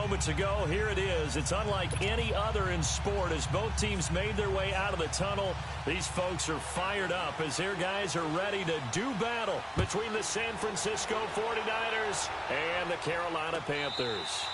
moments ago. Here it is. It's unlike any other in sport as both teams made their way out of the tunnel. These folks are fired up as their guys are ready to do battle between the San Francisco 49ers and the Carolina Panthers.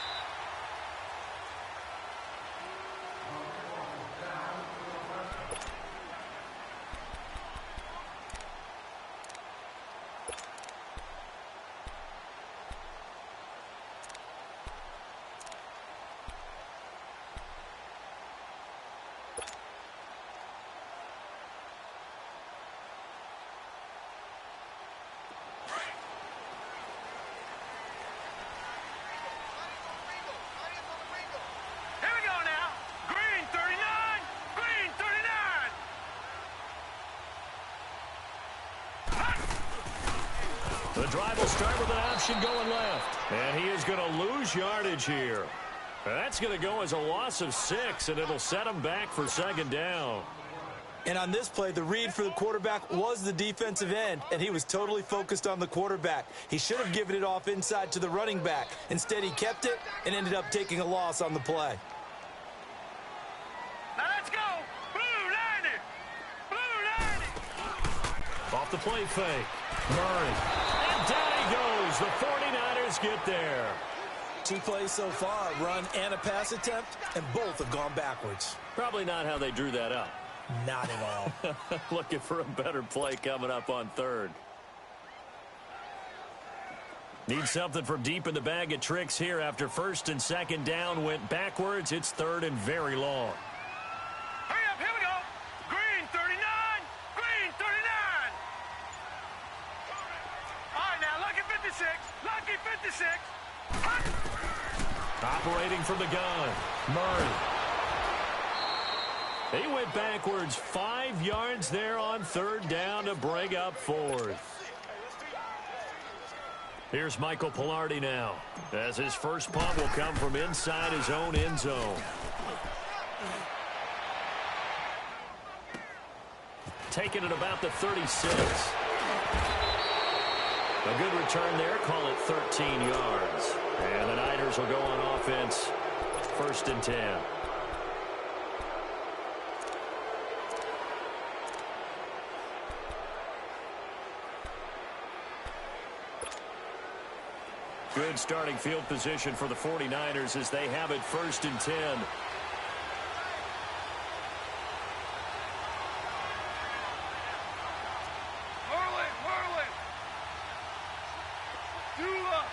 The drive will start with an option going left. And he is going to lose yardage here. That's going to go as a loss of 6, and it'll set him back for second down. And on this play, the read for the quarterback was the defensive end, and he was totally focused on the quarterback. He should have given it off inside to the running back. Instead, he kept it and ended up taking a loss on the play. Now let's go. Blue 90. Blue 90. Off the play fake. Murray. And down he goes. The 49ers get there. 2 plays so far, a run and a pass attempt, and both have gone backwards. Probably not how they drew that up. Not at all. Looking for a better play coming up on third. Need something from deep in the bag of tricks here after first and second down went backwards. It's third and very long. Hurry up, here we go. Green 39. Green 39. All right, now, lucky 56. Lucky 56. Operating from the gun. Murray. He went backwards 5 yards there on third down to bring up fourth. Here's Michael Pilardi now, as his first punt will come from inside his own end zone. Taking it about the 36. A good return there, call it 13 yards. And the Niners will go on offense, first and 10. Good starting field position for the 49ers as they have it first and 10. Whirling. Dula.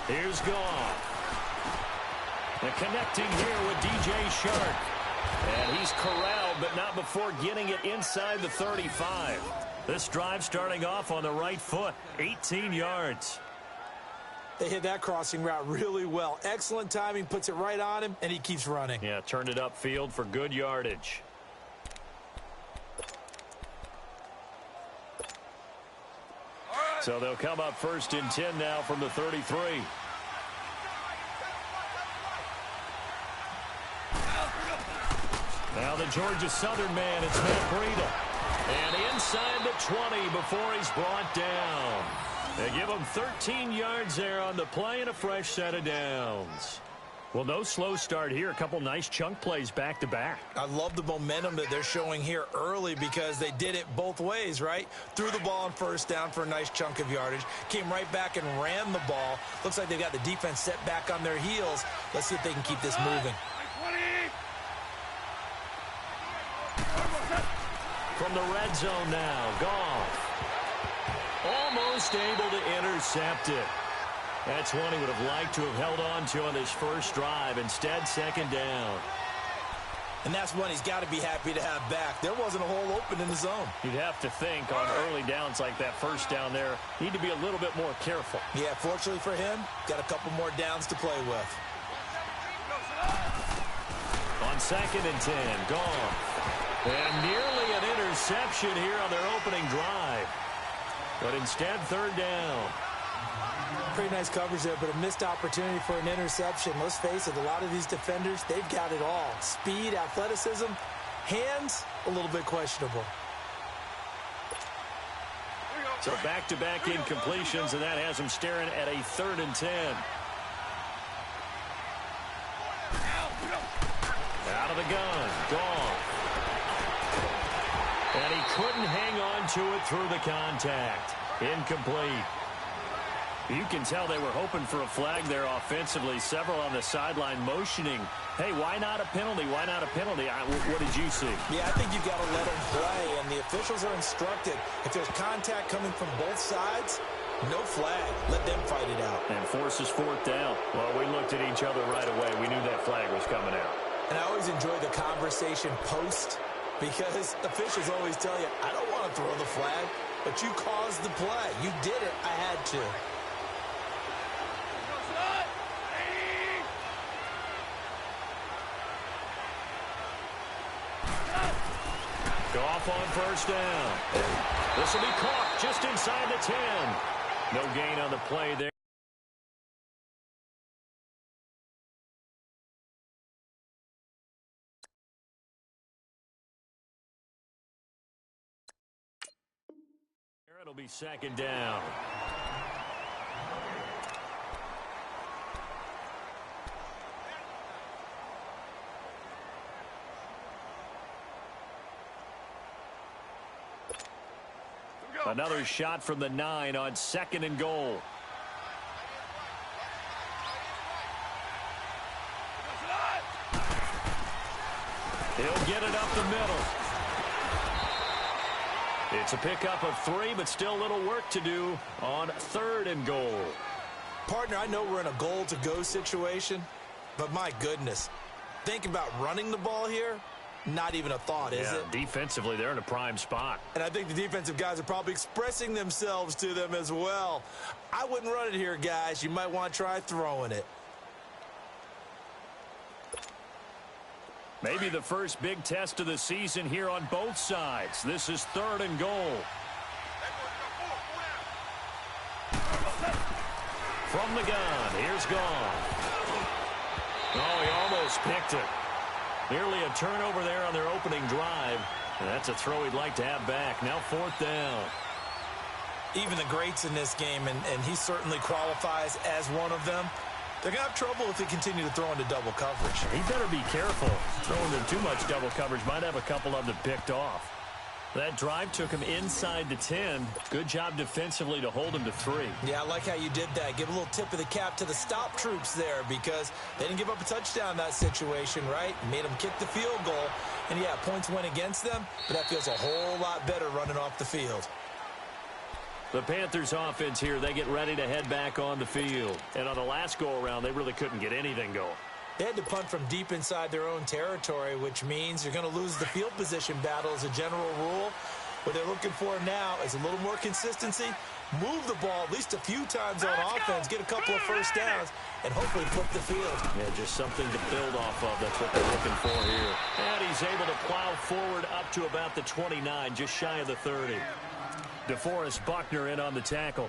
Here's Goff. The connecting here with DJ Shark. And he's corralled, but not before getting it inside the 35. This drive starting off on the right foot, 18 yards. They hit that crossing route really well. Excellent timing, puts it right on him, and he keeps running. Yeah, turned it upfield for good yardage. So they'll come up first and 10 now from the 33. Now the Georgia Southern man, it's Matt Breida. And inside the 20 before he's brought down. They give him 13 yards there on the play and a fresh set of downs. Well, no slow start here. A couple nice chunk plays back-to-back. I love the momentum that they're showing here early because they did it both ways, right? Threw the ball on first down for a nice chunk of yardage. Came right back and ran the ball. Looks like they got the defense set back on their heels. Let's see if they can keep this moving. From the red zone now, Goff. Almost able to intercept it. That's one he would have liked to have held on to on his first drive. Instead, second down. And that's one he's got to be happy to have back. There wasn't a hole open in the zone. You'd have to think on early downs like that first down there, need to be a little bit more careful. Yeah, fortunately for him, got a couple more downs to play with. On second and 10, Goff. And nearly an interception here on their opening drive. But instead, third down. Pretty nice coverage there, but a missed opportunity for an interception. Let's face it, a lot of these defenders, they've got it all. Speed, athleticism, hands, a little bit questionable. So back-to-back incompletions, and that has him staring at a 3rd and 10. Out of the gun, gone. And he couldn't hang on to it through the contact. Incomplete. You can tell they were hoping for a flag there offensively. Several on the sideline motioning, hey, why not a penalty? Why not a penalty? What did you see? Yeah, I think you've got to let them play, and the officials are instructed. If there's contact coming from both sides, no flag. Let them fight it out. And forces 4th down. Well, we looked at each other right away. We knew that flag was coming out. And I always enjoy the conversation post, because officials always tell you, I don't want to throw the flag, but you caused the play. You did it. I had to. Goff on 1st down. This will be caught just inside the 10. No gain on the play there. It'll be 2nd down. Another shot from the 9 on 2nd and goal. He'll get it up the middle. It's a pickup of 3, but still a little work to do on 3rd and goal. Partner, I know we're in a goal-to-go situation, but my goodness, think about running the ball here. Not even a thought, is it? Defensively, they're in a prime spot. And I think the defensive guys are probably expressing themselves to them as well. I wouldn't run it here, guys. You might want to try throwing it. Maybe the first big test of the season here on both sides. This is 3rd and goal. From the gun, here's Gone. Oh, he almost picked it. Nearly a turnover there on their opening drive. And that's a throw he'd like to have back. Now 4th down. Even the greats in this game, and he certainly qualifies as one of them, they're going to have trouble if they continue to throw into double coverage. He better be careful. Throwing into too much double coverage might have a couple of them picked off. That drive took him inside the 10. Good job defensively to hold him to 3. Yeah, I like how you did that. Give a little tip of the cap to the stop troops there, because they didn't give up a touchdown in that situation, right? Made them kick the field goal. And, yeah, points went against them, but that feels a whole lot better running off the field. The Panthers offense here, they get ready to head back on the field. And on the last go-around, they really couldn't get anything going. They had to punt from deep inside their own territory, which means you're going to lose the field position battle as a general rule. What they're looking for now is a little more consistency, move the ball at least a few times on offense, get a couple of first downs, and hopefully flip the field. Yeah, just something to build off of. That's what they're looking for here. And he's able to plow forward up to about the 29, just shy of the 30. DeForest Buckner in on the tackle.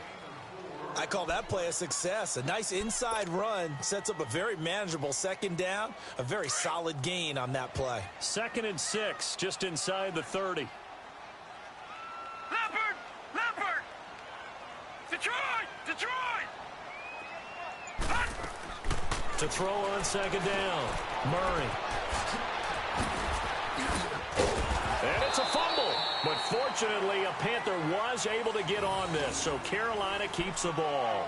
I call that play a success. A nice inside run sets up a very manageable 2nd down, a very solid gain on that play. 2nd and 6, just inside the 30. Leopard! Detroit! To throw on 2nd down, Murray. And it's a fumble. But fortunately, a Panther was able to get on this, so Carolina keeps the ball.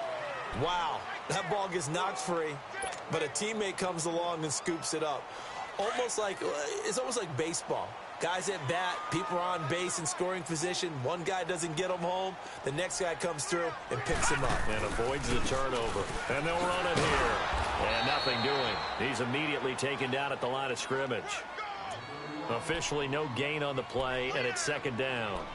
Wow, that ball gets knocked free, but a teammate comes along and scoops it up. It's almost like baseball. Guys at bat, people are on base in scoring position. One guy doesn't get them home. The next guy comes through and picks him up. And avoids the turnover. And they'll run it here. And nothing doing. He's immediately taken down at the line of scrimmage. Officially no gain on the play, and it's 2nd down.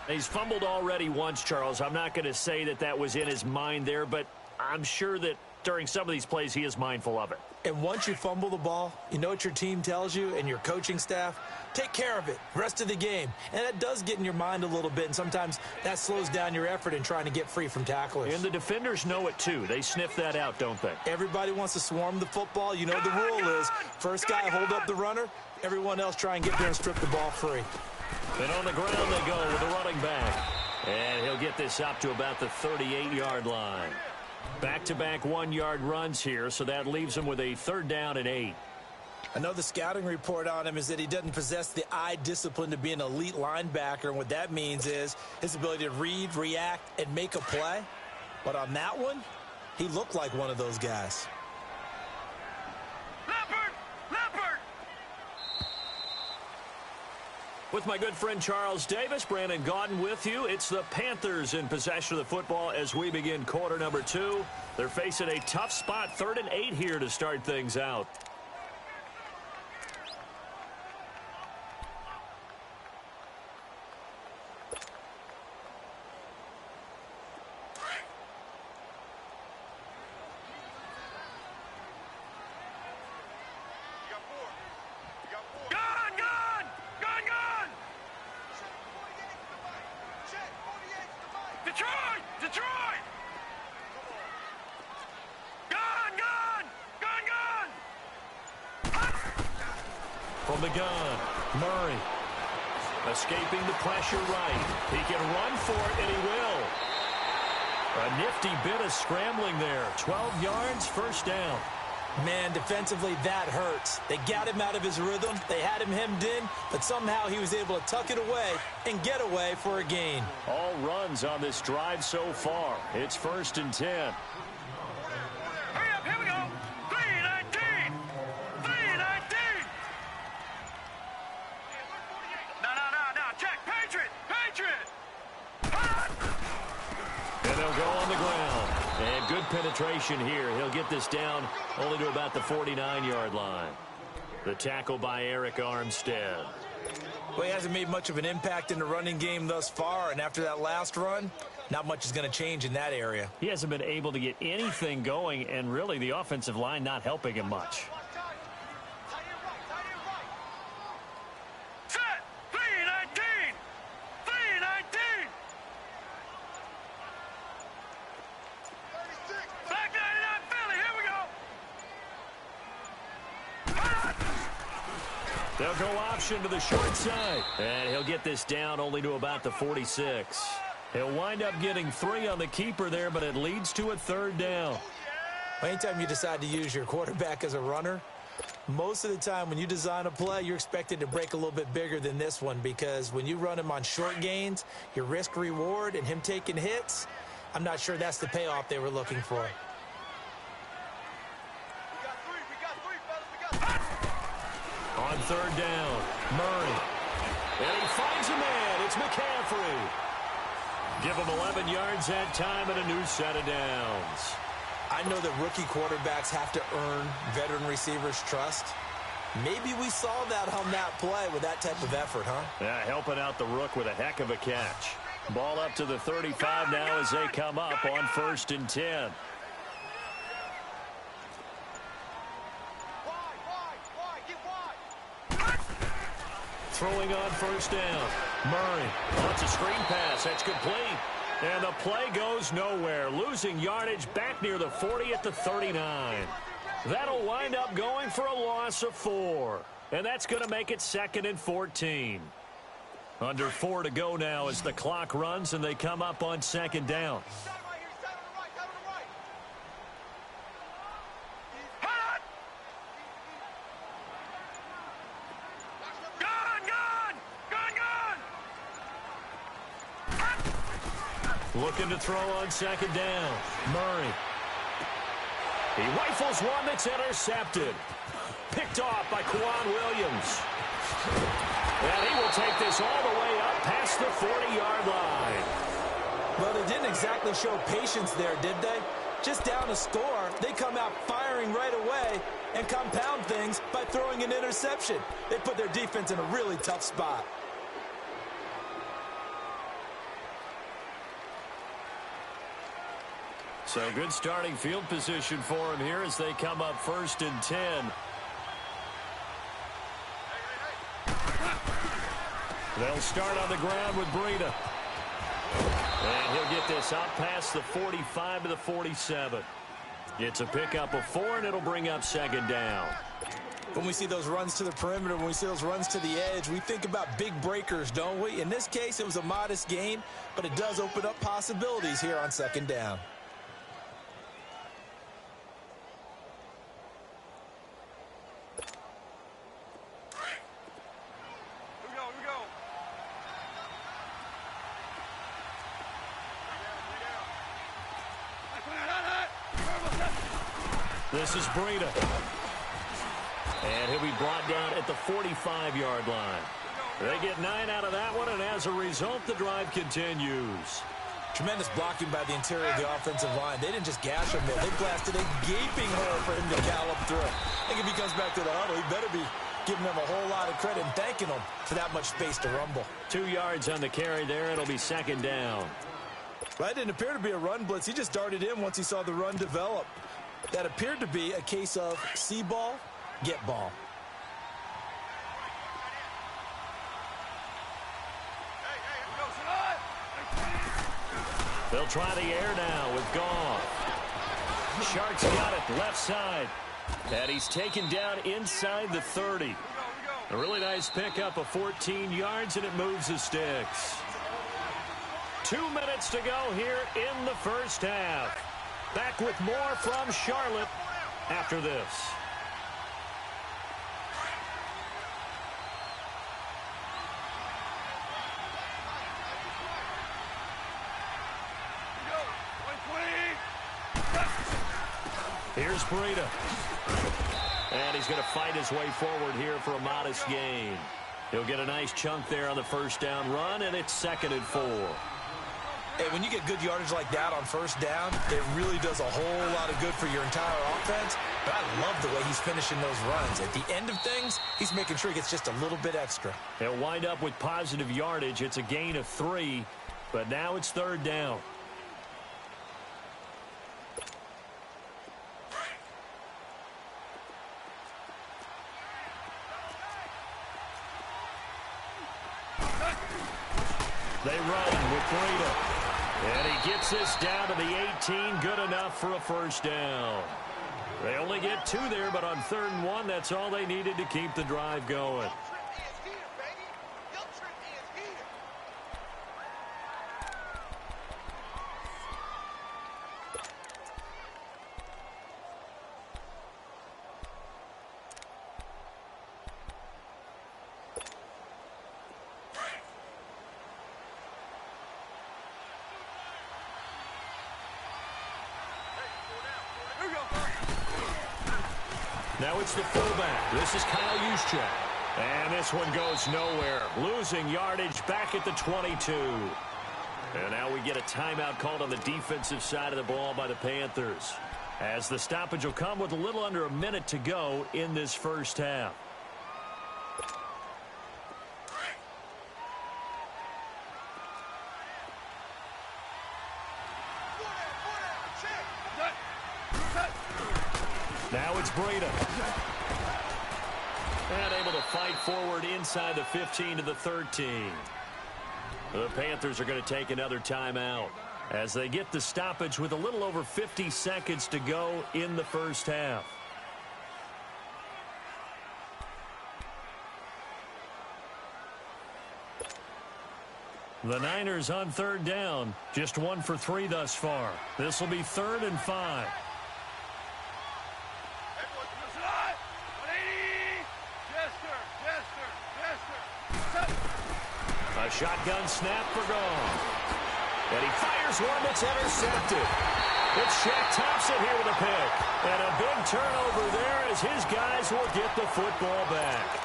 He's fumbled already once, Charles. I'm not going to say that was in his mind there, but I'm sure that during some of these plays, he is mindful of it. And once you fumble the ball, you know what your team tells you and your coaching staff? Take care of it, rest of the game. And that does get in your mind a little bit, and sometimes that slows down your effort in trying to get free from tacklers. And the defenders know it, too. They sniff that out, don't they? Everybody wants to swarm the football. You know the rule is, first guy hold up the runner, everyone else try and get there and strip the ball free. And on the ground they go with the running back. And he'll get this up to about the 38-yard line. Back-to-back one-yard runs here, so that leaves him with a 3rd down and 8. I know the scouting report on him is that he doesn't possess the eye discipline to be an elite linebacker, and what that means is his ability to read, react, and make a play. But on that one, he looked like one of those guys. With my good friend Charles Davis, Brandon Gaudin with you. It's the Panthers in possession of the football as we begin quarter number 2. They're facing a tough spot, 3rd and 8 here to start things out. Detroit! From the gun, Murray. Escaping the pressure right. He can run for it, and he will. A nifty bit of scrambling there. 12 yards, 1st down. Man, defensively, that hurts. They got him out of his rhythm. They had him hemmed in, but somehow he was able to tuck it away and get away for a gain. All runs on this drive so far. It's 1st and 10. Hurry up, here we go. 3-19. 3-19. No. Check. Patriot. And they'll go on the ground. And good penetration here. He'll get this down only to about the 49-yard line. The tackle by Eric Armstead. Well, he hasn't made much of an impact in the running game thus far, and after that last run, not much is going to change in that area. He hasn't been able to get anything going, and really the offensive line not helping him much. Set. 3-19. 3-19. Black 99 Philly, here we go. They'll go option to the short side. And he'll get this down only to about the 46. He'll wind up getting 3 on the keeper there, but it leads to a 3rd down. Anytime you decide to use your quarterback as a runner, most of the time when you design a play, you're expected to break a little bit bigger than this one, because when you run him on short gains, your risk-reward and him taking hits, I'm not sure that's the payoff they were looking for. On 3rd down, Murray. And he finds a man. It's McCaffrey. Give him 11 yards that time and a new set of downs. I know that rookie quarterbacks have to earn veteran receivers' trust. Maybe we saw that on that play with that type of effort, huh? Yeah, helping out the rook with a heck of a catch. Ball up to the 35 now as they come up on 1st and 10. Throwing on 1st down. Murray wants a screen pass. That's complete. And the play goes nowhere. Losing yardage back near the 40 at the 39. That'll wind up going for a loss of 4. And that's going to make it 2nd and 14. Under 4 to go now as the clock runs and they come up on 2nd down. Looking to throw on 2nd down. Murray. He rifles one that's intercepted. Picked off by Quan Williams. And he will take this all the way up past the 40-yard line. Well, they didn't exactly show patience there, did they? Just down a score, they come out firing right away and compound things by throwing an interception. They put their defense in a really tough spot. So good starting field position for him here as they come up 1st and 10. They'll start on the ground with Breida. And he'll get this out past the 45 to the 47. It's a pickup of 4, and it'll bring up 2nd down. When we see those runs to the perimeter, when we see those runs to the edge, we think about big breakers, don't we? In this case, it was a modest gain, but it does open up possibilities here on 2nd down. This is Breida. And he'll be brought down at the 45-yard line. They get 9 out of that one, and as a result, the drive continues. Tremendous blocking by the interior of the offensive line. They didn't just gash him there. They blasted a gaping hole for him to gallop through. I think if he comes back to the huddle, he better be giving them a whole lot of credit and thanking them for that much space to rumble. 2 yards on the carry there. It'll be 2nd down. That didn't appear to be a run blitz. He just darted in once he saw the run develop. That appeared to be a case of see ball, get ball. They'll try the air now with Goff. Sharks got it left side. And he's taken down inside the 30. A really nice pickup of 14 yards, and it moves the sticks. 2 minutes to go here in the first half. Back with more from Charlotte after this. Here's Breida. And he's going to fight his way forward here for a modest gain. He'll get a nice chunk there on the 1st down run, and it's 2nd and 4. Hey, when you get good yardage like that on 1st down, it really does a whole lot of good for your entire offense. But I love the way he's finishing those runs. At the end of things, he's making sure he gets just a little bit extra. He'll wind up with positive yardage. It's a gain of 3, but now it's 3rd down. They run with Breida. And he gets this down to the 18. Good enough for a 1st down. They only get 2 there, but on 3rd and 1, that's all they needed to keep the drive going. Now it's the fullback. This is Kyle Juszczyk. And this one goes nowhere. Losing yardage back at the 22. And now we get a timeout called on the defensive side of the ball by the Panthers, as the stoppage will come with a little under a minute to go in this first half. Now it's Breida. And able to fight forward inside the 15 to the 13. The Panthers are going to take another timeout as they get the stoppage with a little over 50 seconds to go in the first half. The Niners on 3rd down, just 1 for 3 thus far. This will be 3rd and 5. A shotgun snap for Goff. And he fires one that's intercepted. It's Shaq Thompson here with a pick. And a big turnover there as his guys will get the football back.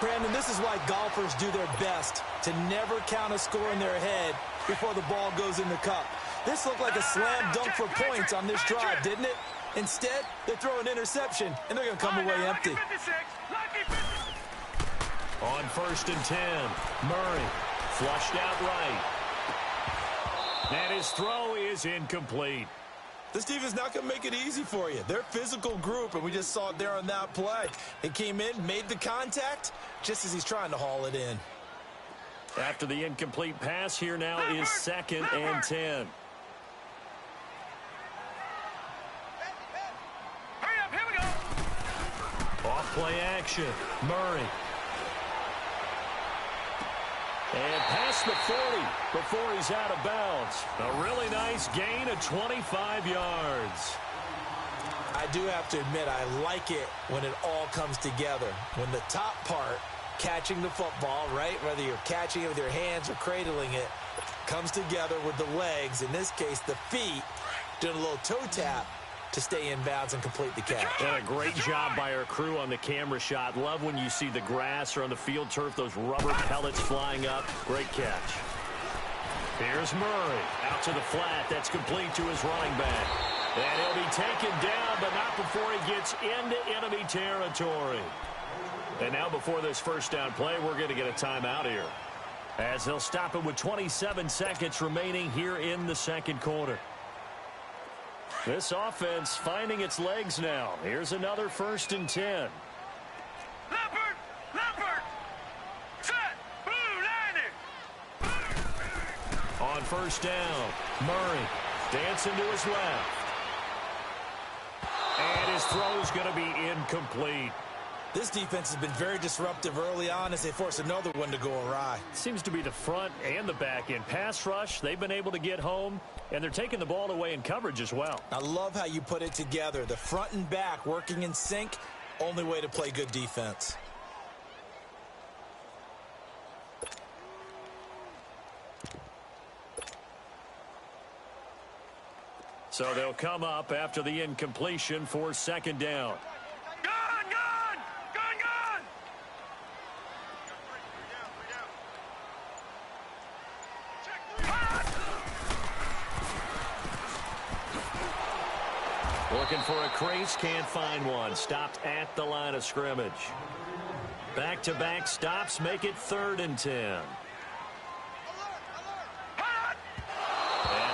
Brandon, this is why golfers do their best to never count a score in their head before the ball goes in the cup. This looked like a slam dunk for points on this drive, didn't it? Instead, they throw an interception, and they're going to come away empty. On 1st and 10, Murray flushed out right. And his throw is incomplete. This defense is not going to make it easy for you. They're a physical group, and we just saw it there on that play. It came in, made the contact, just as he's trying to haul it in. After the incomplete pass, here now is 2nd and 10. Hurry up, here we go. Off play action. Murray. And past the 40 before he's out of bounds. A really nice gain of 25 yards. I do have to admit, I like it when it all comes together. When the top part, catching the football, right, whether you're catching it with your hands or cradling it, comes together with the legs, in this case the feet, doing a little toe tap to stay in bounds and complete the catch. And a great job by our crew on the camera shot. Love when you see the grass or on the field turf, those rubber pellets flying up. Great catch. Here's Murray out to the flat. That's complete to his running back. And he'll be taken down, but not before he gets into enemy territory. And now before this first down play, we're going to get a timeout here, as they'll stop it with 27 seconds remaining here in the second quarter. This offense finding its legs now. Here's another 1st and 10. Leopard, set, blue, 90. On first down, Murray dancing to his left. And his throw's going to be incomplete. This defense has been very disruptive early on as they force another one to go awry. Seems to be the front and the back end. Pass rush, they've been able to get home, and they're taking the ball away in coverage as well. I love how you put it together. The front and back working in sync, only way to play good defense. So they'll come up after the incompletion for 2nd down. Gone. Looking for a crease, can't find one. Stopped at the line of scrimmage. Back-to-back stops make it 3rd and 10. And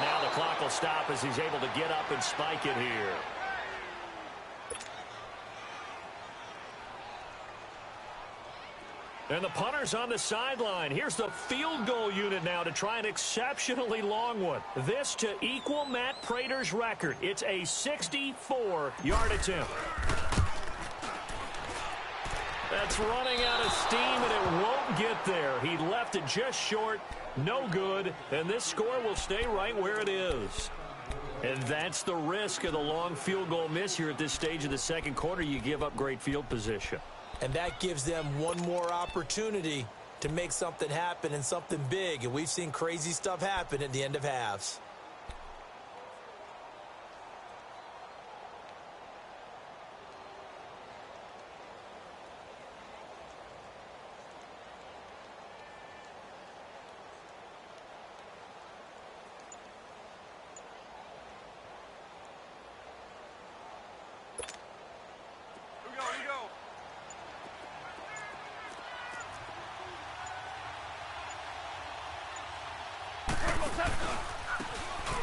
now the clock will stop as he's able to get up and spike it here. And the punter's on the sideline. Here's the field goal unit now to try an exceptionally long one. This to equal Matt Prater's record. It's a 64-yard attempt. That's running out of steam, and it won't get there. He left it just short. No good. And this score will stay right where it is. And that's the risk of the long field goal miss here at this stage of the second quarter. You give up great field position. And that gives them one more opportunity to make something happen and something big. And we've seen crazy stuff happen at the end of halves.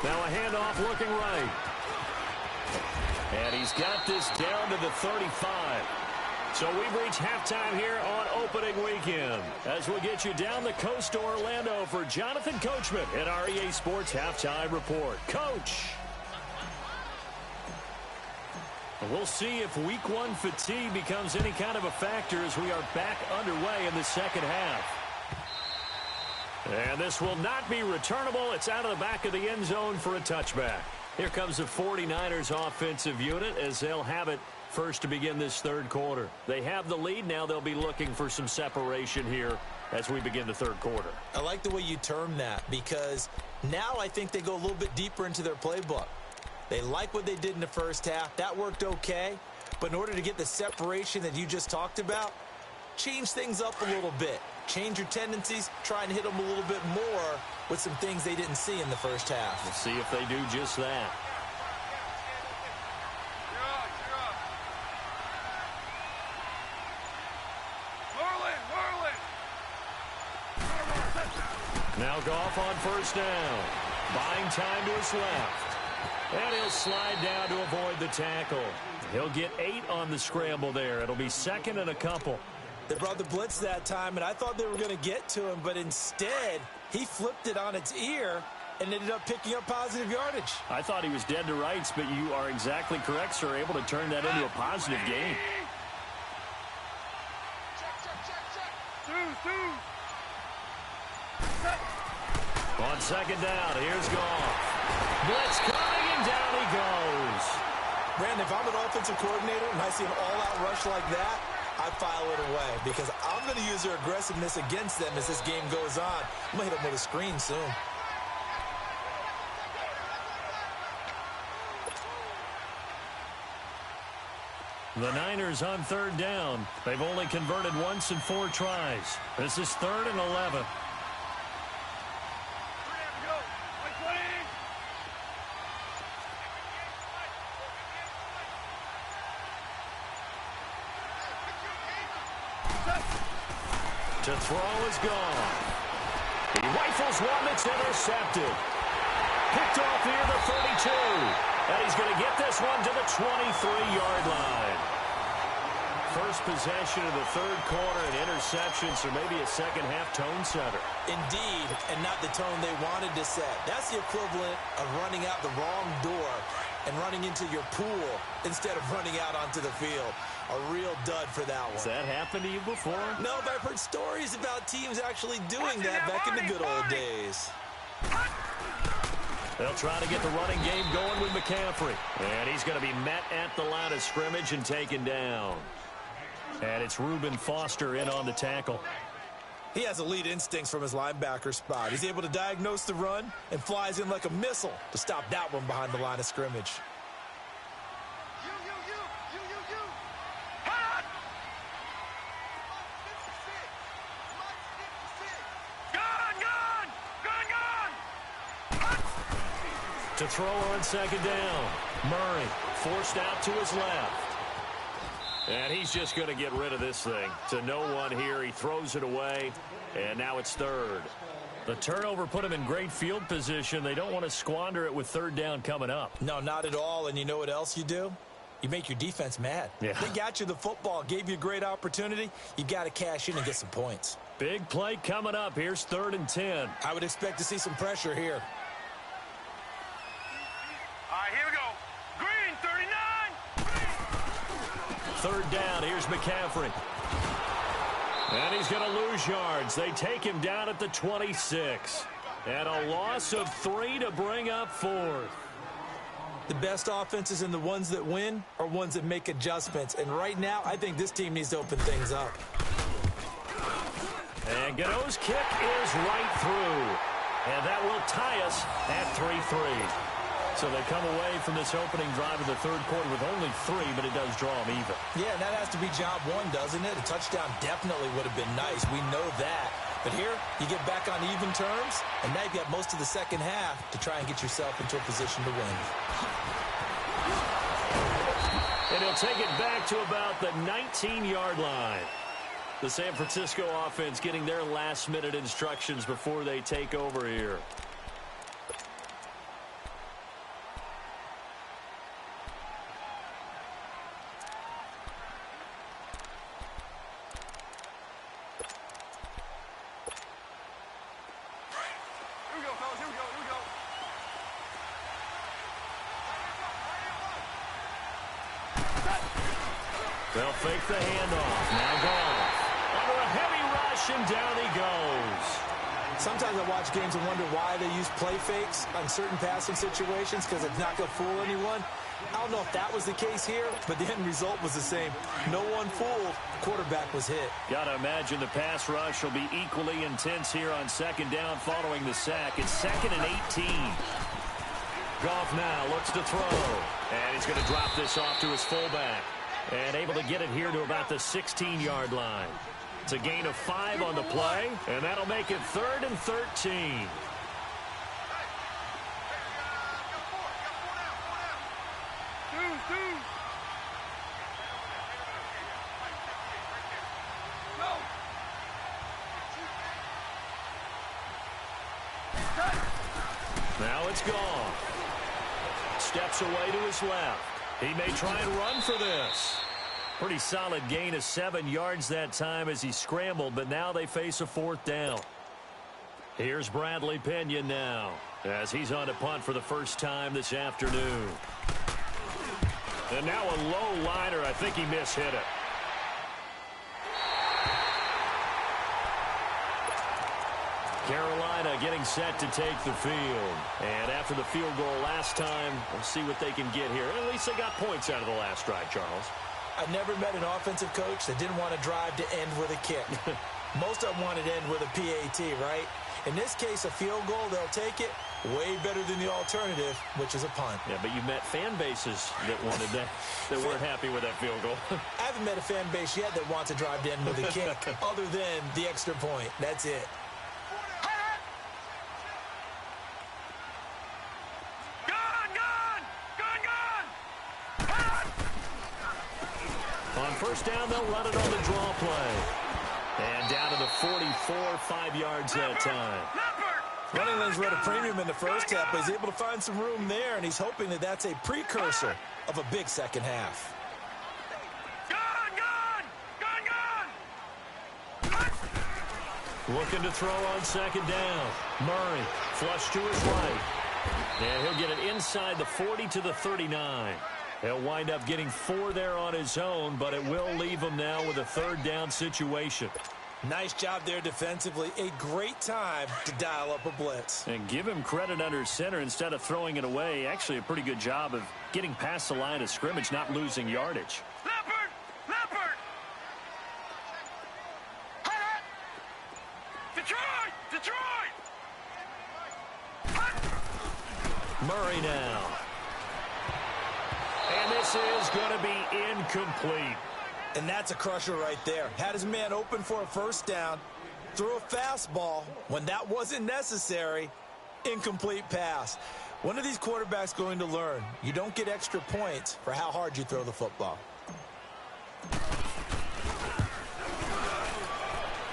Now a handoff looking right. And he's got this down to the 35. So we've reached halftime here on opening weekend. As we'll get you down the coast to Orlando for Jonathan Coachman at our EA Sports Halftime Report. Coach! We'll see if week one fatigue becomes any kind of a factor as we are back underway in the second half. And this will not be returnable. It's out of the back of the end zone for a touchback. Here comes the 49ers offensive unit as they'll have it first to begin this third quarter. They have the lead. Now they'll be looking for some separation here as we begin the third quarter. I like the way you term that because now I think they go a little bit deeper into their playbook. They like what they did in the first half. That worked okay. But in order to get the separation that you just talked about, change things up a little bit. Change your tendencies, try and hit them a little bit more with some things they didn't see in the first half. We'll see if they do just that. Now Goff on first down. Buying time to his left. And he'll slide down to avoid the tackle. He'll get 8 on the scramble there. It'll be 2nd and a couple. They brought the blitz that time, and I thought they were going to get to him, but instead he flipped it on its ear and ended up picking up positive yardage. I thought he was dead to rights, but you are exactly correct, sir. Able to turn that into a positive gain. On 2nd down, here's Goff. Blitz coming, and down he goes. Brandon, if I'm an offensive coordinator and I see an all-out rush like that, I file it away because I'm going to use their aggressiveness against them as this game goes on. I'm going to hit them with a screen soon. The Niners on 3rd down. They've only converted once in 4 tries. This is 3rd and 11. To throw is gone. He rifles one that's intercepted. Picked off near the 32. And he's going to get this one to the 23-yard line. First possession of the 3rd quarter and interceptions, or maybe a second-half tone setter. Indeed, and not the tone they wanted to set. That's the equivalent of running out the wrong door and running into your pool instead of running out onto the field. A real dud for that one. Has that happened to you before? No, but I've heard stories about teams actually doing that back in the good old days. They'll try to get the running game going with McCaffrey. And he's going to be met at the line of scrimmage and taken down. And it's Reuben Foster in on the tackle. He has elite instincts from his linebacker spot. He's able to diagnose the run and flies in like a missile to stop that one behind the line of scrimmage. To throw on 2nd down. Murray forced out to his left. And he's just going to get rid of this thing. To no one here. He throws it away. And now it's 3rd. The turnover put him in great field position. They don't want to squander it with 3rd down coming up. No, not at all. And you know what else you do? You make your defense mad. Yeah. They got you the football, gave you a great opportunity. You got to cash in and get some points. Big play coming up. Here's 3rd and 10. I would expect to see some pressure here. Here we go. Green, 39. 3rd down. Here's McCaffrey. And he's going to lose yards. They take him down at the 26. And a loss of 3 to bring up 4th. The best offenses and the ones that win are ones that make adjustments. And right now, I think this team needs to open things up. And Godot's kick is right through. And that will tie us at 3-3. So they come away from this opening drive of the 3rd quarter with only 3, but it does draw them even. Yeah, and that has to be job one, doesn't it? A touchdown definitely would have been nice. We know that. But here, you get back on even terms, and now you've got most of the second half to try and get yourself into a position to win. And he'll take it back to about the 19-yard line. The San Francisco offense getting their last-minute instructions before they take over here. They'll fake the handoff. Now Goff. Under a heavy rush, and down he goes. Sometimes I watch games and wonder why they use play fakes on certain passing situations because it's not going to fool anyone. I don't know if that was the case here, but the end result was the same. No one fooled. Quarterback was hit. Got to imagine the pass rush will be equally intense here on 2nd down following the sack. It's 2nd and 18. Goff now looks to throw. And he's going to drop this off to his fullback. And able to get it here to about the 16-yard line. It's a gain of 5 on the play, and that'll make it 3rd and 13. Now it's Goff. steps away to his left. He may try and run for this. Pretty solid gain of 7 yards that time as he scrambled, but now they face a 4th down. Here's Bradley Pinion now as he's on to punt for the first time this afternoon. And now a low liner. I think he mishit it. Carolina getting set to take the field. And after the field goal last time, we'll see what they can get here. At least they got points out of the last drive, Charles. I've never met an offensive coach that didn't want to drive to end with a kick. Most of them wanted to end with a PAT, right? In this case, a field goal, they'll take it. Way better than the alternative, which is a punt. Yeah, but you met fan bases that wanted that, that weren't happy with that field goal. I haven't met a fan base yet that wants to drive to end with a kick other than the extra point. That's it. On first down, they'll run it on the draw play. And down to the 44, 5 yards that time. Running lanes were at a premium in the first half, but he's able to find some room there, and he's hoping that that's a precursor of a big second half. Looking to throw on second down. Murray, flush to his right. And he'll get it inside the 40 to the 39. He'll wind up getting 4 there on his own, but it will leave him now with a 3rd down situation. Nice job there defensively. A great time to dial up a blitz. And give him credit under center instead of throwing it away. Actually a pretty good job of getting past the line of scrimmage, not losing yardage. Leopard! Detroit! Murray now. And this is going to be incomplete. And that's a crusher right there. Had his man open for a first down, threw a fastball when that wasn't necessary. Incomplete pass. When are these quarterbacks going to learn? You don't get extra points for how hard you throw the football.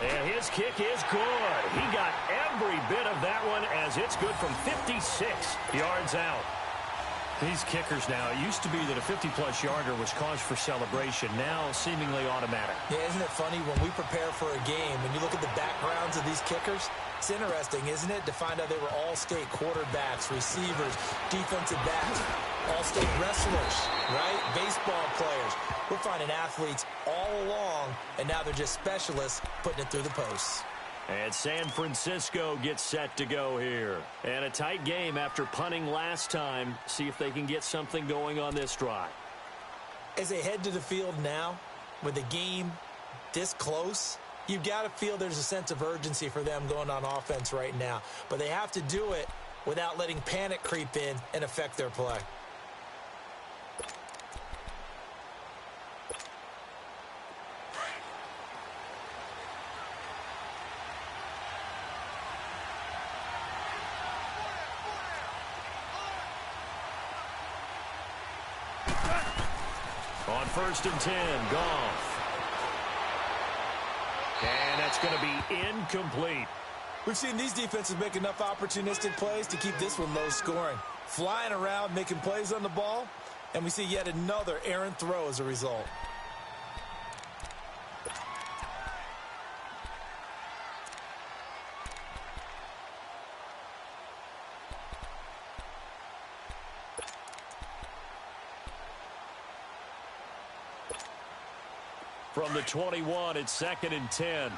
And his kick is good. He got every bit of that one as it's good from 56 yards out. These kickers now, it used to be that a 50-plus yarder was cause for celebration. Now, seemingly automatic. Yeah, isn't it funny when we prepare for a game, when you look at the backgrounds of these kickers? It's interesting, isn't it, to find out they were all-state quarterbacks, receivers, defensive backs, all-state wrestlers, right? Baseball players. We're finding athletes all along, and now they're just specialists putting it through the posts. And San Francisco gets set to go here. And a tight game after punting last time. See if they can get something going on this drive. As they head to the field now, with the game this close, you've got to feel there's a sense of urgency for them going on offense right now. But they have to do it without letting panic creep in and affect their play. On 1st and 10, Goff. And that's going to be incomplete. We've seen these defenses make enough opportunistic plays to keep this one low scoring. Flying around, making plays on the ball, and we see yet another errant throw as a result. From the 21, it's 2nd and 10.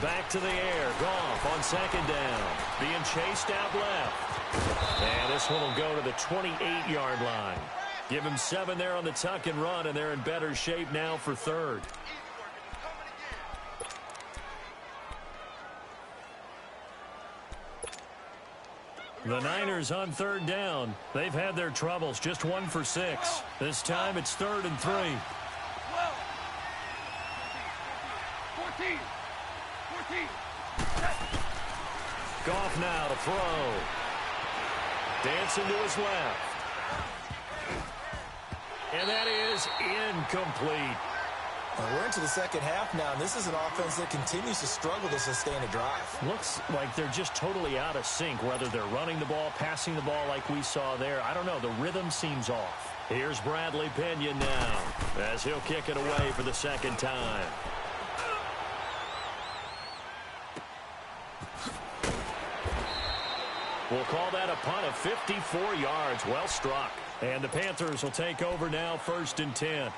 Back to the air. Goff on 2nd down. Being chased out left. And this one will go to the 28-yard line. Give him 7 there on the tuck and run, and they're in better shape now for 3rd. The Niners on 3rd down. They've had their troubles. Just 1 for 6. This time it's 3rd and 3. 14. Goff now to throw. Dancing to his left. And that is incomplete. Well, we're into the second half now, and this is an offense that continues to struggle to sustain a drive. Looks like they're just totally out of sync, whether they're running the ball, passing the ball like we saw there. I don't know. The rhythm seems off. Here's Bradley Pena now as he'll kick it away for the second time. We'll call that a punt of 54 yards. Well struck. And the Panthers will take over now, 1st and 10.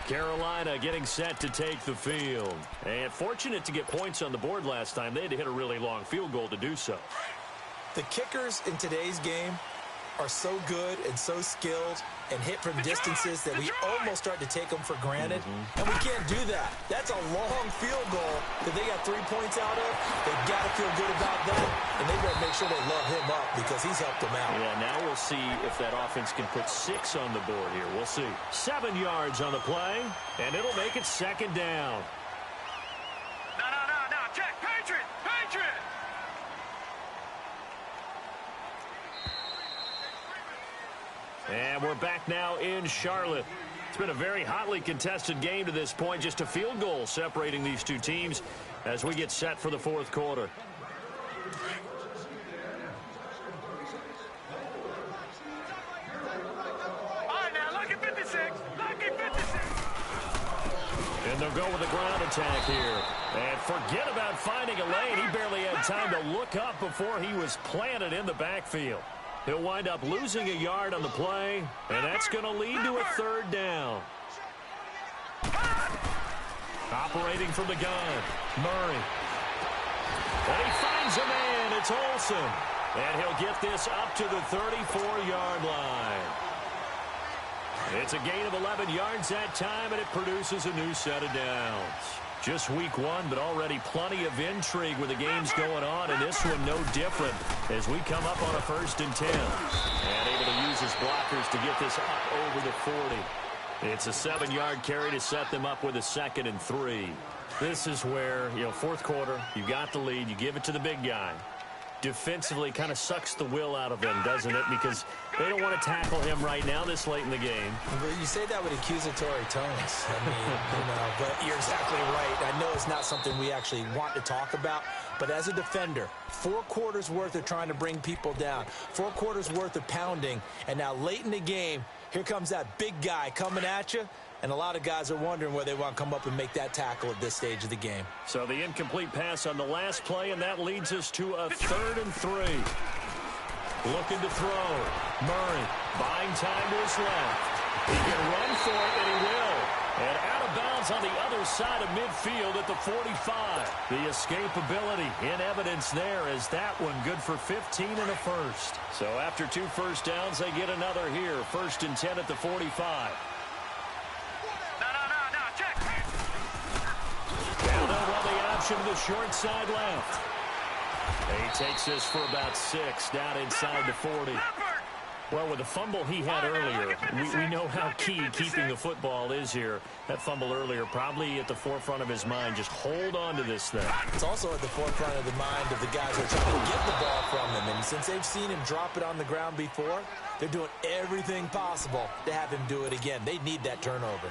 Carolina getting set to take the field. And fortunate to get points on the board last time. They had to hit a really long field goal to do so. The kickers in today's game are so good and so skilled and hit from distances that we almost start to take them for granted. And we can't do that. That's a long field goal that they got 3 points out of. They've got to feel good about that, and they better make sure they love him up because he's helped them out. Yeah, now we'll see if that offense can put 6 on the board here. We'll see. 7 yards on the play, and it'll make it 2nd down. No. Check. Patriot. And we're back now in Charlotte. It's been a very hotly contested game to this point. Just a field goal separating these two teams as we get set for the 4th quarter. All right, now, lucky 56. And they'll go with a ground attack here. And forget about finding a lane. He barely had time to look up before he was planted in the backfield. He'll wind up losing a yard on the play, and that's going to lead to a 3rd down. Operating from the gun, Murray. And he finds a man. It's Olsen. And he'll get this up to the 34-yard line. It's a gain of 11 yards that time, and it produces a new set of downs. Just week 1, but already plenty of intrigue with the games going on, and this one no different as we come up on a 1st and 10. And able to use his blockers to get this up over the 40. It's a 7-yard carry to set them up with a 2nd and 3. This is where, 4th quarter, you got the lead, you give it to the big guy. Defensively kind of sucks the will out of them, doesn't it? Because they don't want to tackle him right now this late in the game. But you say that with accusatory tones. I mean, but you're exactly right. I know it's not something we actually want to talk about, but as a defender, 4 quarters worth of trying to bring people down, 4 quarters worth of pounding, and now late in the game, here comes that big guy coming at you. And a lot of guys are wondering where they want to come up and make that tackle at this stage of the game. So the incomplete pass on the last play, and that leads us to a 3rd and 3. Looking to throw. Murray buying time to his left. He can run for it, and he will. And out of bounds on the other side of midfield at the 45. The escapability in evidence there as that one good for 15 and a 1st. So after 2 first downs, they get another here. 1st and 10 at the 45. To the short side left. He takes this for about 6 down inside the 40. Well, with the fumble he had earlier, we know how key keeping the football is here. That fumble earlier probably at the forefront of his mind. Just hold on to this thing. It's also at the forefront of the mind of the guys who are trying to get the ball from him. And since they've seen him drop it on the ground before, they're doing everything possible to have him do it again. They need that turnover.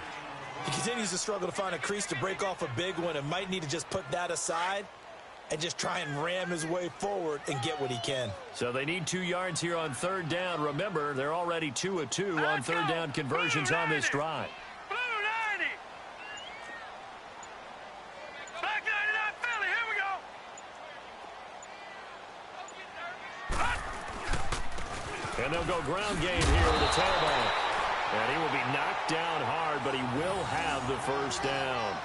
He continues to struggle to find a crease to break off a big one and might need to just put that aside and just try and ram his way forward and get what he can. So they need 2 yards here on 3rd down. Remember, they're already 2 of 2 on 3rd down conversions on this drive. Blue 90. Black 99 Philly, here we go. And they'll go ground game here with a tailback. And he will be knocked down hard, but he will have the 1st down.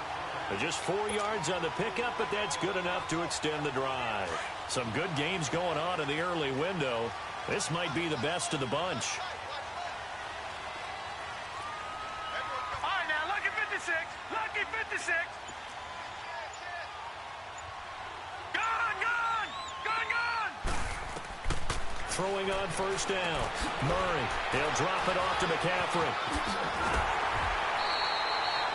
Just 4 yards on the pickup, but that's good enough to extend the drive. Some good games going on in the early window. This might be the best of the bunch. All right, now, lucky 56. Lucky 56. Throwing on 1st down. Murray, he'll drop it off to McCaffrey.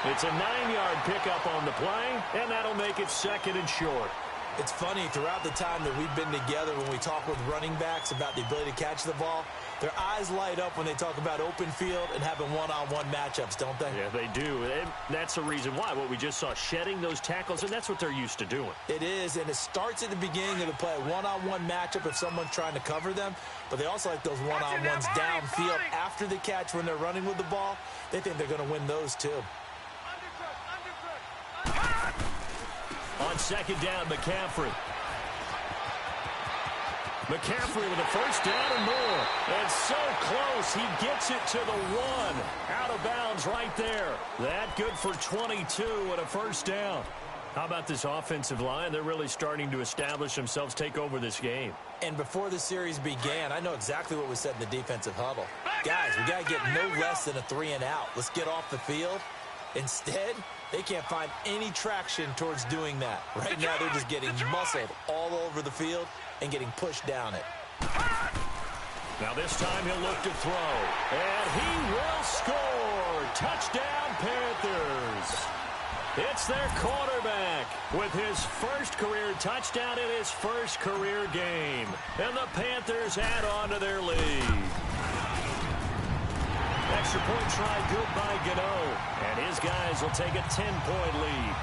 It's a 9-yard pickup on the play, and that'll make it 2nd and short. It's funny, throughout the time that we've been together, when we talk with running backs about the ability to catch the ball, their eyes light up when they talk about open field and having one-on-one matchups, don't they? Yeah, they do. And that's the reason why. What we just saw, shedding those tackles, and that's what they're used to doing. It is, and it starts at the beginning of the play, a one-on-one matchup if someone's trying to cover them, but they also like those one-on-ones downfield after the catch when they're running with the ball. They think they're going to win those too. On second down, McCaffrey. McCaffrey with a first down and more. And so close, he gets it to the one. Out of bounds right there. That good for 22 and a first down. How about this offensive line? They're really starting to establish themselves, take over this game. And before the series began, I know exactly what was said in the defensive huddle. Guys, we got to get no less than a 3-and-out. Let's get off the field. Instead, they can't find any traction towards doing that. Right now, they're just getting muscled all over the field and getting pushed down it. Now this time he'll look to throw. And he will score. Touchdown, Panthers. It's their quarterback with his first career touchdown in his first career game. And the Panthers add on to their lead. Extra point try good by Gano. And his guys will take a 10-point lead.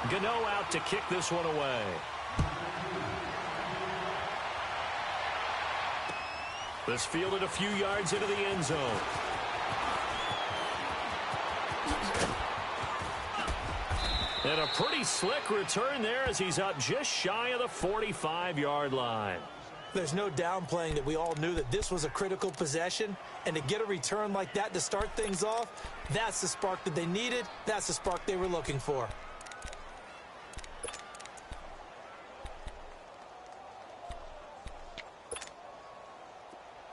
Gano out to kick this one away. This fielded a few yards into the end zone. And a pretty slick return there as he's up just shy of the 45-yard line. There's no downplaying that we all knew that this was a critical possession, and to get a return like that to start things off, that's the spark that they needed. That's the spark they were looking for.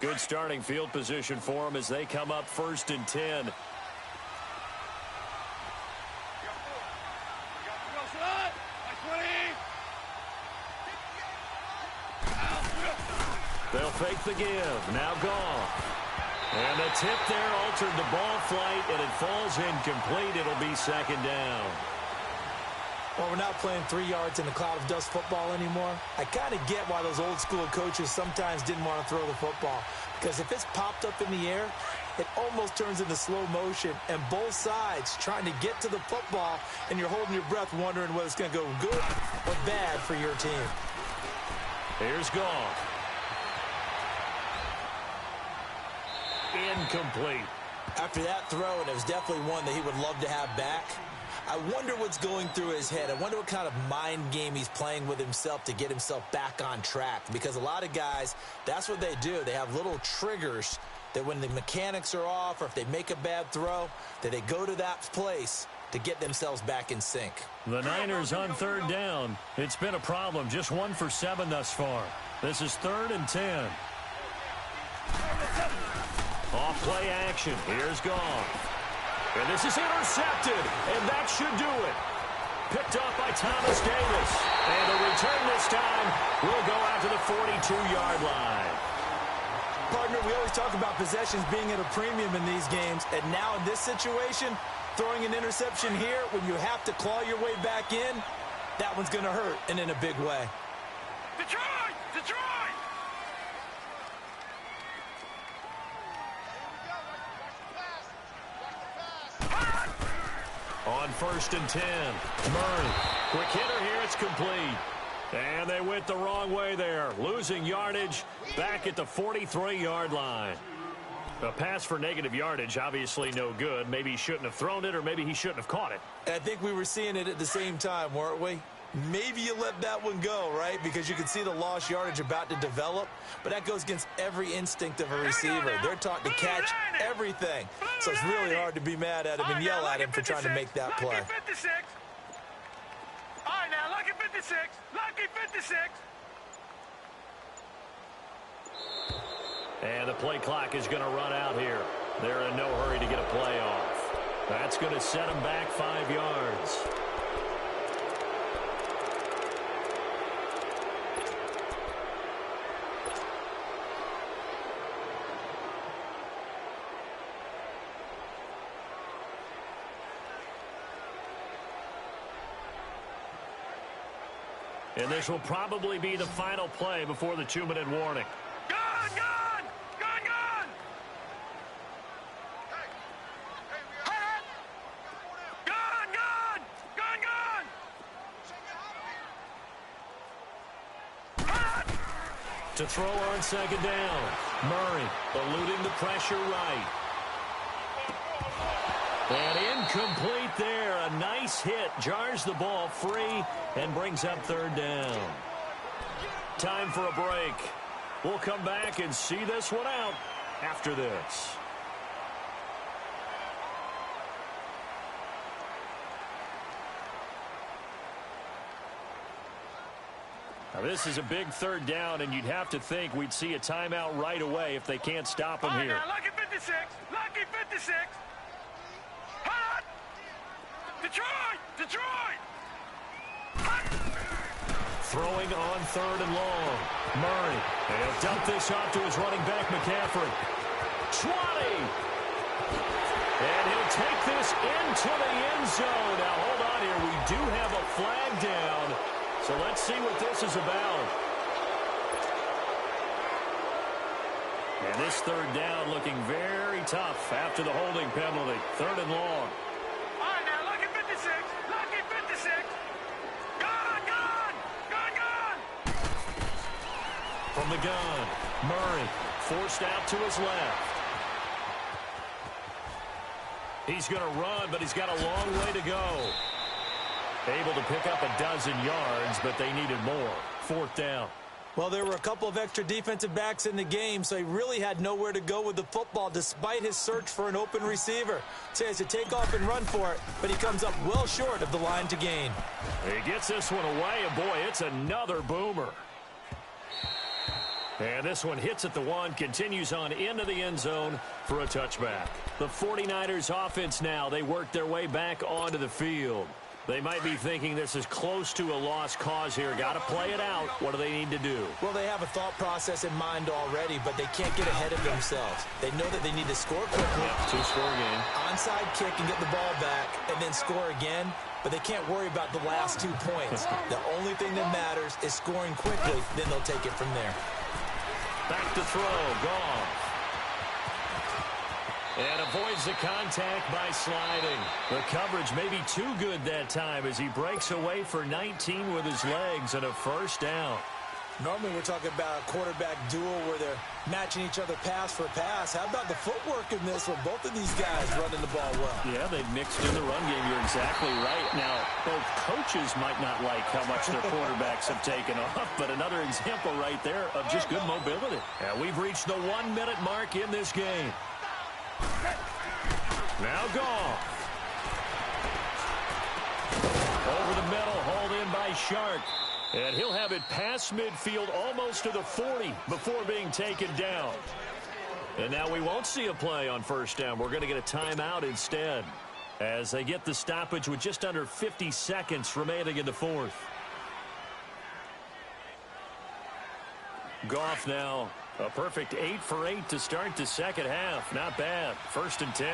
Good starting field position for them as they come up 1st and 10. They'll fake the give. Now gone. And the tip there altered the ball flight, and it falls incomplete. It'll be 2nd down. Well, we're not playing 3 yards in a cloud of dust football anymore. I kind of get why those old school coaches sometimes didn't want to throw the football. Because if it's popped up in the air, it almost turns into slow motion. And both sides trying to get to the football, and you're holding your breath wondering whether it's going to go good or bad for your team. Here's Goff. Incomplete. After that throw, and it was definitely one that he would love to have back, I wonder what's going through his head. I wonder what kind of mind game he's playing with himself to get himself back on track. Because a lot of guys, that's what they do. They have little triggers that when the mechanics are off or if they make a bad throw, that they go to that place to get themselves back in sync. The Niners on 3rd down. It's been a problem. Just 1 for 7 thus far. This is 3rd and 10. Off play action. Here's Goff. And this is intercepted. And that should do it. Picked up by Thomas Davis. And the return this time will go out to the 42-yard line. Partner, we always talk about possessions being at a premium in these games. And now in this situation, throwing an interception here when you have to claw your way back in, that one's going to hurt, and in a big way. Detroit! Detroit! On 1st and 10, Murray. Quick hitter here, it's complete. And they went the wrong way there. Losing yardage back at the 43-yard line. A pass for negative yardage, obviously no good. Maybe he shouldn't have thrown it, or maybe he shouldn't have caught it. And I think we were seeing it at the same time, weren't we? Maybe you let that one go, right? Because you can see the lost yardage about to develop. But that goes against every instinct of a receiver. They're taught to catch everything. So it's really hard to be mad at him and yell at him for trying to make that play. Lucky 56. All right, now, lucky 56. Lucky 56. And the play clock is going to run out here. They're in no hurry to get a play off. That's going to set them back 5 yards. And this will probably be the final play before the 2-minute warning. Gun, gun! Gun, gun! Gun, gun! Gun, gun! To throw on second down. Murray eluding the pressure right. And incomplete there. A nice hit. Jars the ball free and brings up third down. Time for a break. We'll come back and see this one out after this. Now this is a big third down, and you'd have to think we'd see a timeout right away if they can't stop him here. Now, lucky 56. Lucky 56. Hot! Detroit! Detroit! Hot! Throwing on third and long. Murray. And he'll dump this off to his running back, McCaffrey. 20! And he'll take this into the end zone. Now, hold on here. We do have a flag down. So let's see what this is about. And this third down looking very tough after the holding penalty. Third and long. All right, now, lucky 56. Lucky 56. Gun, gun! Gun, gun! From the gun, Murray forced out to his left. He's going to run, but he's got a long way to go. Able to pick up a dozen yards, but they needed more. Fourth down. Well, there were a couple of extra defensive backs in the game, so he really had nowhere to go with the football despite his search for an open receiver. So he has to take off and run for it, but he comes up well short of the line to gain. He gets this one away, and boy, it's another boomer. And this one hits at the one, continues on into the end zone for a touchback. The 49ers offense now, they work their way back onto the field. They might be thinking this is close to a lost cause here. Got to play it out. What do they need to do? Well, they have a thought process in mind already, but they can't get ahead of themselves. They know that they need to score quickly. Yep, two-score game. Onside kick and get the ball back and then score again, but they can't worry about the last 2 points. The only thing that matters is scoring quickly, then they'll take it from there. Back to throw. Goff. And avoids the contact by sliding. The coverage may be too good that time as he breaks away for 19 with his legs and a first down. Normally we're talking about a quarterback duel where they're matching each other pass for pass. How about the footwork in this one? Both of these guys running the ball well. Yeah, they've mixed in the run game. You're exactly right. Now, both coaches might not like how much their quarterbacks have taken off, but another example right there of just good mobility. And we've reached the 1-minute mark in this game. Now Goff. Over the middle, hauled in by Shark. And he'll have it past midfield almost to the 40 before being taken down. And now we won't see a play on first down. We're going to get a timeout instead as they get the stoppage with just under 50 seconds remaining in the fourth. Goff now a perfect 8 for 8 to start the second half. Not bad. First and 10.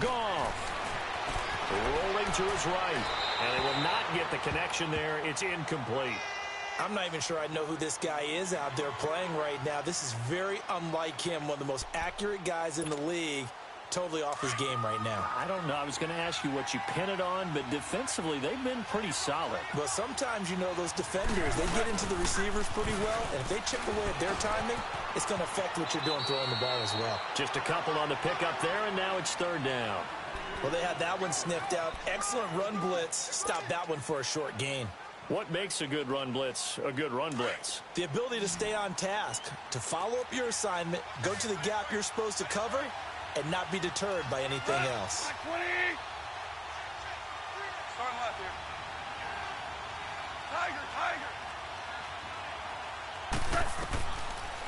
Goff rolling to his right, and they will not get the connection there. It's incomplete. I'm not even sure I know who this guy is out there playing right now. This is very unlike him, one of the most accurate guys in the league. Totally off his game right now. I don't know. I was going to ask you what you pin it on, but defensively, they've been pretty solid. Well, sometimes, you know, those defenders, they get into the receivers pretty well, and if they chip away at their timing, it's going to affect what you're doing throwing the ball as well. Just a couple on the pickup there, and now it's third down. Well, they had that one sniffed out. Excellent run blitz. Stop that one for a short gain. What makes a good run blitz a good run blitz? The ability to stay on task, to follow up your assignment, go to the gap you're supposed to cover, and not be deterred by anything else. Starting left here. Tiger.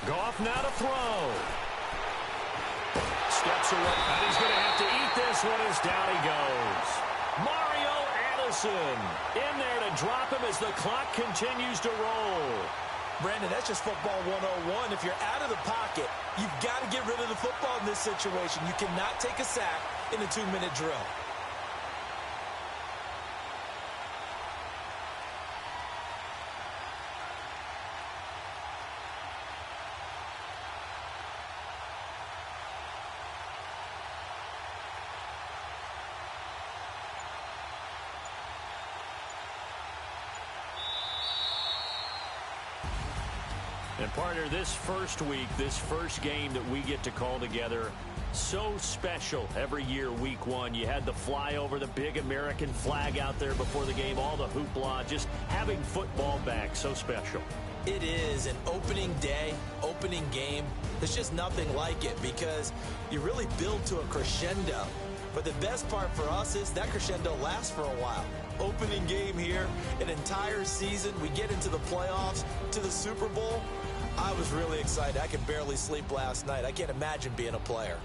Goff now to throw. Steps away, and he's going to have to eat this one as down he goes. Mario Addison in there to drop him as the clock continues to roll. Brandon, that's just football 101. If you're out of the pocket, you've got to get rid of the football in this situation. You cannot take a sack in a 2-minute drill. And partner, this first week, this first game that we get to call together, so special every year, week one. You had the flyover, the big American flag out there before the game, all the hoopla, just having football back, so special. It is an opening day, opening game. There's just nothing like it because you really build to a crescendo. But the best part for us is that crescendo lasts for a while. Opening game here, an entire season. We get into the playoffs, to the Super Bowl. I was really excited. I could barely sleep last night. I can't imagine being a player.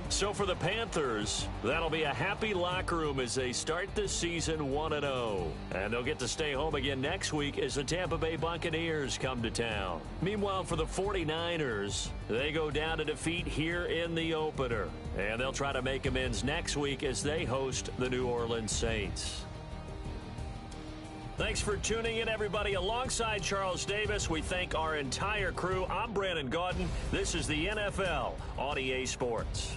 So for the Panthers, that'll be a happy locker room as they start this season 1-0. And they'll get to stay home again next week as the Tampa Bay Buccaneers come to town. Meanwhile, for the 49ers, they go down to defeat here in the opener. And they'll try to make amends next week as they host the New Orleans Saints. Thanks for tuning in, everybody. Alongside Charles Davis, we thank our entire crew. I'm Brandon Gaudin. This is the NFL on EA Sports.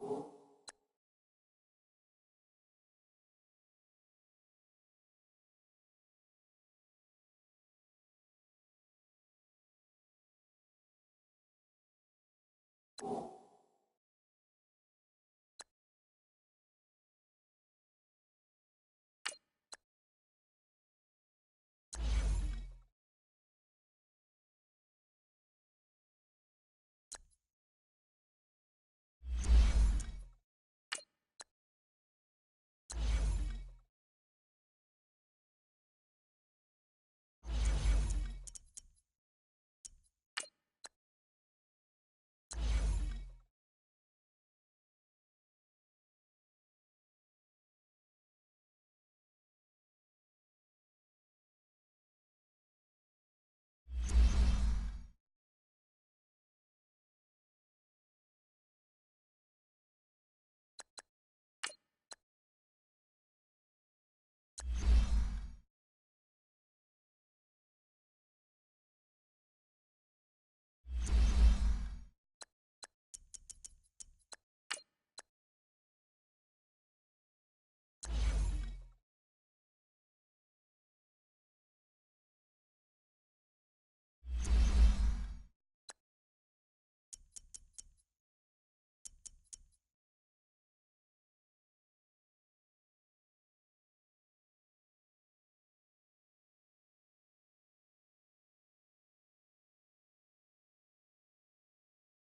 you